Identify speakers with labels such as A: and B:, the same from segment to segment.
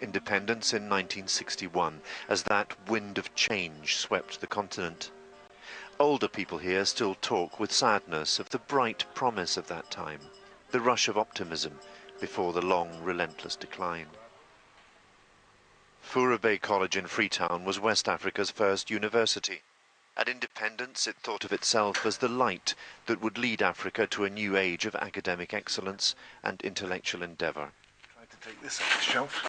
A: Independence in 1961, as that wind of change swept the continent. Older people here still talk with sadness of the bright promise of that time, the rush of optimism before the long, relentless decline. Fura Bay College in Freetown was West Africa's first university. At independence, it thought of itself as the light that would lead Africa to a new age of academic excellence and intellectual endeavour.
B: Try to take this off the shelf.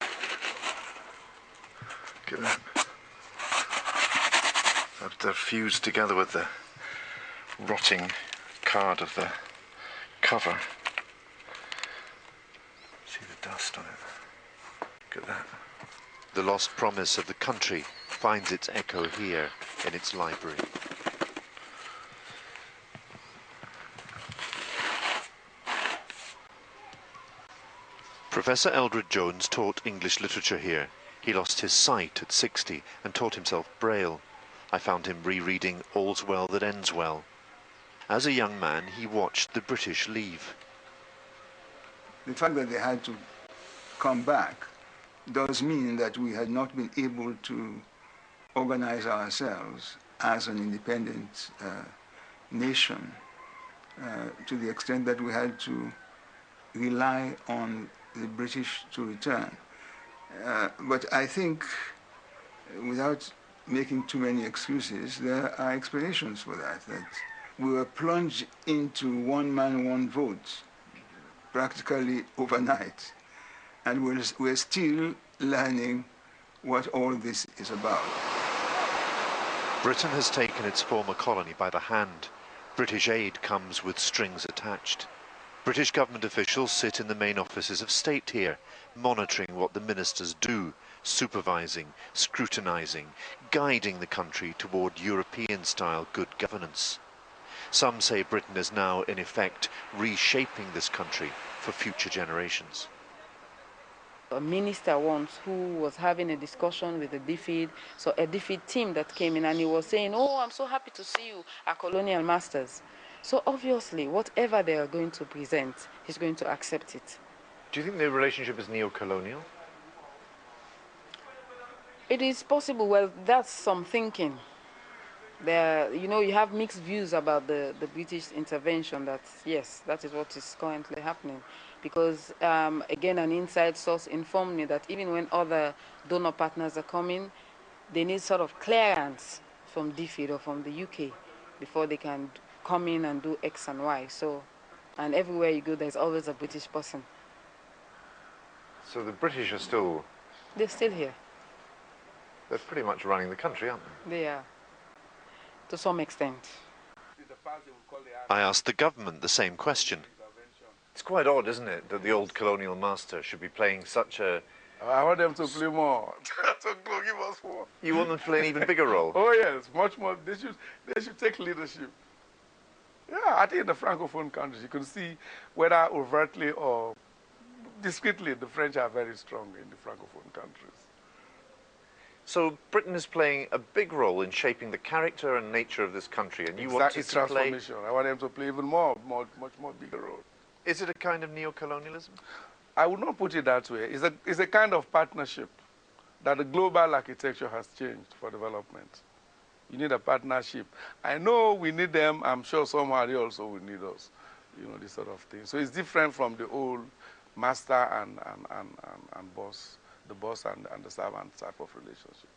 B: Look at that. They're fused together with the rotting card of the cover. See the dust on it. Look at that.
A: The lost promise of the country finds its echo here in its library. Professor Eldred Jones taught English literature here. He lost his sight at 60 and taught himself Braille. I found him rereading All's Well That Ends Well. As a young man, he watched the British leave.
C: The fact that they had to come back does mean that we had not been able to organize ourselves as an independent nation to the extent that we had to rely on the British to return. But I think, without making too many excuses, there are explanations for that we were plunged into one man, one vote practically overnight. And we're still learning what all this is about.
A: Britain has taken its former colony by the hand. British aid comes with strings attached. British government officials sit in the main offices of state here, monitoring what the ministers do, supervising, scrutinising, guiding the country toward European-style good governance. Some say Britain is now, in effect, reshaping this country for future generations.
D: A minister once who was having a discussion with the DFID, so a DFID team that came in, and he was saying, "Oh, I'm so happy to see you, our colonial masters." So obviously, whatever they are going to present, he's going to accept it.
A: Do you think the relationship is neo-colonial?
D: It is possible. Well, that's some thinking. There, you know, you have mixed views about the British intervention. That yes, that is what is currently happening. Because again, an inside source informed me that even when other donor partners are coming, they need sort of clearance from DFID or from the UK before they can come in and do X and Y. So, and everywhere you go, there's always a British person.
A: So the British are still...
D: They're still here.
A: They're pretty much running the country, aren't they?
D: They are, to some extent.
A: I asked the government the same question. It's quite odd, isn't it, that the old colonial master should be playing such a...
E: I want them to play more. That's what give us more.
A: You want them to play an even bigger role?
E: Oh yes, much more. They should take leadership. Yeah, I think in the Francophone countries, you can see whether overtly or discreetly, the French are very strong in the Francophone countries.
A: So Britain is playing a big role in shaping the character and nature of this country, and you want it to play...
E: I want them to play even much more bigger role.
A: Is it a kind of neo-colonialism?
E: I would not put it that way. It's a kind of partnership that the global architecture has changed for development. You need a partnership. I know we need them. I'm sure somehow they also will need us. You know, this sort of thing. So it's different from the old master and boss, the boss and the servant type of relationship.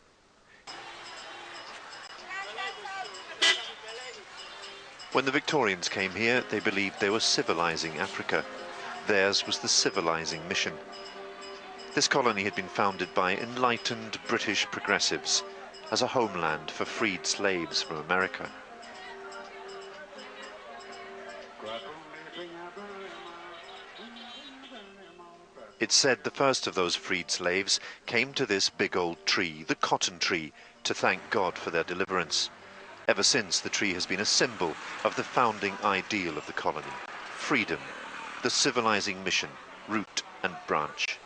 A: When the Victorians came here, they believed they were civilizing Africa. Theirs was the civilizing mission. This colony had been founded by enlightened British progressives as a homeland for freed slaves from America. It's said the first of those freed slaves came to this big old tree, the cotton tree, to thank God for their deliverance. Ever since, the tree has been a symbol of the founding ideal of the colony: freedom, the civilizing mission, root and branch.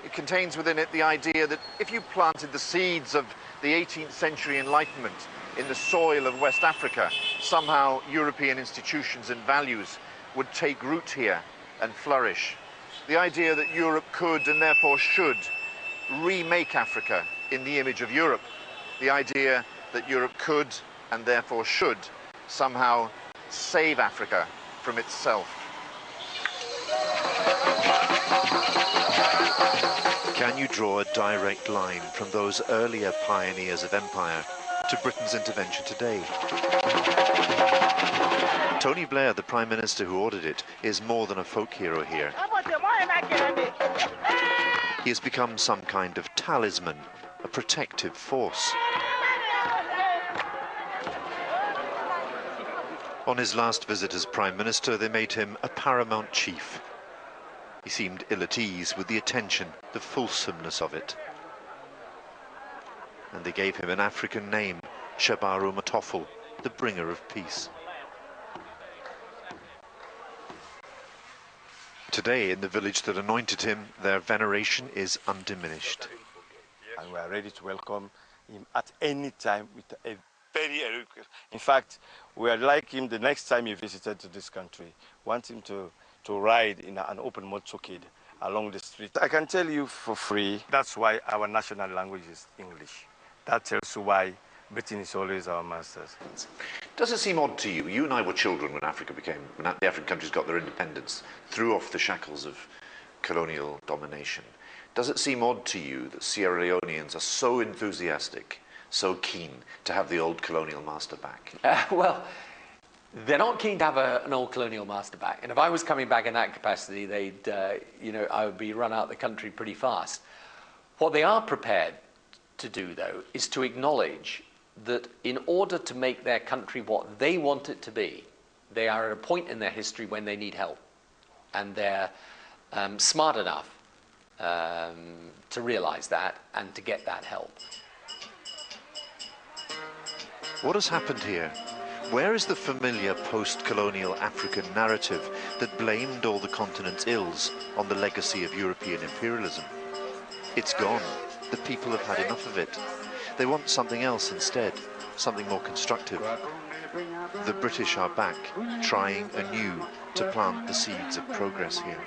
A: It contains within it the idea that if you planted the seeds of the 18th century Enlightenment in the soil of West Africa, somehow European institutions and values would take root here and flourish. The idea that Europe could and therefore should remake Africa in the image of Europe. The idea that Europe could and therefore should somehow save Africa from itself. Can you draw a direct line from those earlier pioneers of empire to Britain's intervention today? Tony Blair, the Prime Minister who ordered it, is more than a folk hero here. He has become some kind of talisman, a protective force. On his last visit as Prime Minister, they made him a paramount chief. He seemed ill at ease with the attention, the fulsomeness of it. And they gave him an African name, Shabaru Matofel, the bringer of peace. Today, in the village that anointed him, their veneration is undiminished.
F: And we are ready to welcome him at any time with a very in fact, we are like him the next time he visited to this country. Want him to ride in an open motorcade along the street. I can tell you for free, that's why our national language is English. That tells you why Britain is always our masters.
A: Does it seem odd to you? You and I were children when the African countries got their independence, threw off the shackles of colonial domination. Does it seem odd to you that Sierra Leoneans are so enthusiastic, so keen to have the old colonial master back?
G: Well, they're not keen to have an old colonial master back. And if I was coming back in that capacity, they'd, I would be run out of the country pretty fast. What they are prepared to do, though, is to acknowledge that in order to make their country what they want it to be, they are at a point in their history when they need help. And they're smart enough to realize that and to get that help.
A: What has happened here? Where is the familiar post-colonial African narrative that blamed all the continent's ills on the legacy of European imperialism? It's gone. The people have had enough of it. They want something else instead, something more constructive. The British are back, trying anew to plant the seeds of progress here.